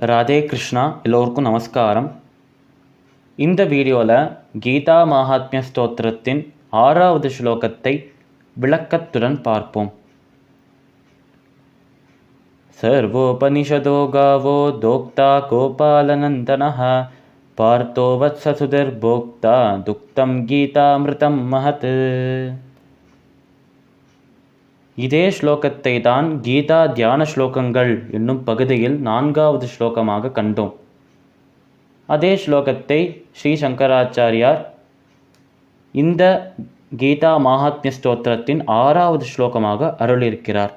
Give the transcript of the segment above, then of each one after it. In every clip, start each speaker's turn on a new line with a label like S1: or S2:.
S1: ராதே கிருஷ்ணா. எல்லோருக்கும் நமஸ்காரம். இந்த வீடியோவில் கீதா மகாத்மிய ஸ்தோத்திரத்தின் 6வது ஸ்லோகத்தை விளக்கத்துடன் பார்ப்போம். சர்வோபனிஷதோ காவோ தோக்தா கோபாலநந்தனஹ பார்த்தோ வத்சசுதர் போக்தா துக்தம் கீதாமிருதம் மஹத். இதே ஸ்லோகத்தை தான் கீதா தியான ஸ்லோகங்கள் என்னும் பகுதியில் 4வது ஸ்லோகமாக கண்டோம். அதே ஸ்லோகத்தை ஸ்ரீ சங்கராச்சாரியார் இந்த கீதா மகாத்மிய ஸ்தோத்திரத்தின் 6வது ஸ்லோகமாக அருளியிருக்கிறார்.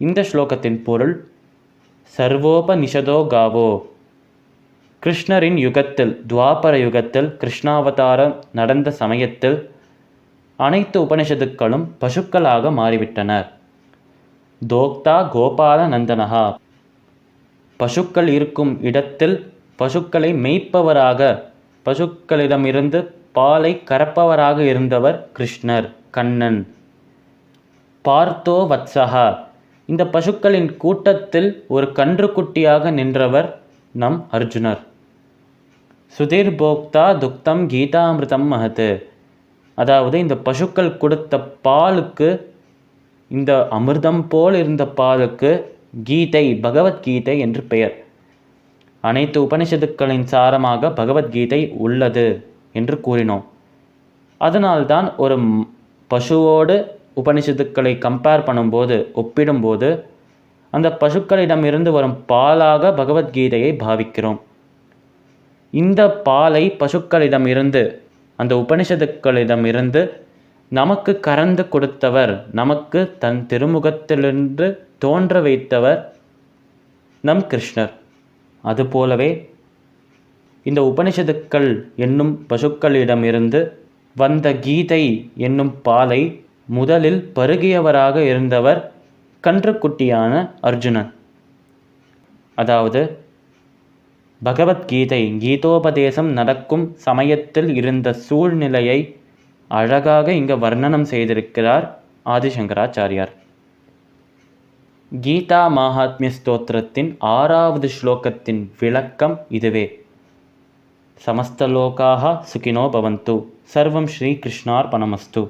S1: இந்த ஸ்லோகத்தின் பொருள், சர்வோபனிஷதோ காவோ, கிருஷ்ணரின் யுகத்தில், துவாபர யுகத்தில், கிருஷ்ணாவதாரம் நடந்த சமயத்தில் அனைத்து உபனிஷத்துக்களும் பசுக்களாக மாறிவிட்டனர். தோக்தா கோபால நந்தனஹா, பசுக்கள் இருக்கும் இடத்தில் பசுக்களை மேய்ப்பவராக, பசுக்களிடமிருந்து பாலை கறப்பவராக இருந்தவர் கிருஷ்ணர், கண்ணன். பார்த்தோ வத்சஹா, இந்த பசுக்களின் கூட்டத்தில் ஒரு கன்றுக்குட்டியாக நின்றவர் நம் அர்ஜுனர். சுதீர் போக்தா துக்தம் கீதாமிருதம் மஹத், அதாவது இந்த பசுக்கள் கொடுத்த பாலுக்கு, இந்த அமிர்தம் போல் இருந்த பாலுக்கு கீதை, பகவத்கீதை என்று பெயர். அனைத்து உபனிஷத்துக்களின் சாரமாக பகவத்கீதை உள்ளது என்று கூறினோம். அதனால்தான் ஒரு பசுவோடு உபனிஷத்துக்களை கம்பேர் பண்ணும்போது, ஒப்பிடும்போது, அந்த பசுக்களிடமிருந்து வரும் பாலாக பகவத்கீதையை பாவிக்கிறோம். இந்த பாலை பசுக்களிடமிருந்து, அந்த உபனிஷத்துக்களிடமிருந்து நமக்கு கறந்து கொடுத்தவர், நமக்கு தன் திருமுகத்திலிருந்து தோன்ற வைத்தவர் நம் கிருஷ்ணர். அதுபோலவே இந்த உபனிஷத்துக்கள் என்னும் பசுக்களிடமிருந்து வந்த கீதை என்னும் பாலை முதலில் பருகியவராக இருந்தவர் கன்றுக்குட்டியான அர்ஜுனன். அதாவது பகவத்கீதை, கீதோபதேசம் நடக்கும் சமயத்தில் இருந்த சூழ்நிலையை அழகாக இங்கு வர்ணனம் செய்திருக்கிறார் ஆதிசங்கராச்சாரியார். கீதா மகாத்மிய ஸ்தோத்திரத்தின் 6வது ஸ்லோகத்தின் விளக்கம் இதுவே. சமஸ்தலோகாஹ சுகினோ பவந்து. சர்வம் ஸ்ரீ கிருஷ்ணார்பணமஸ்து.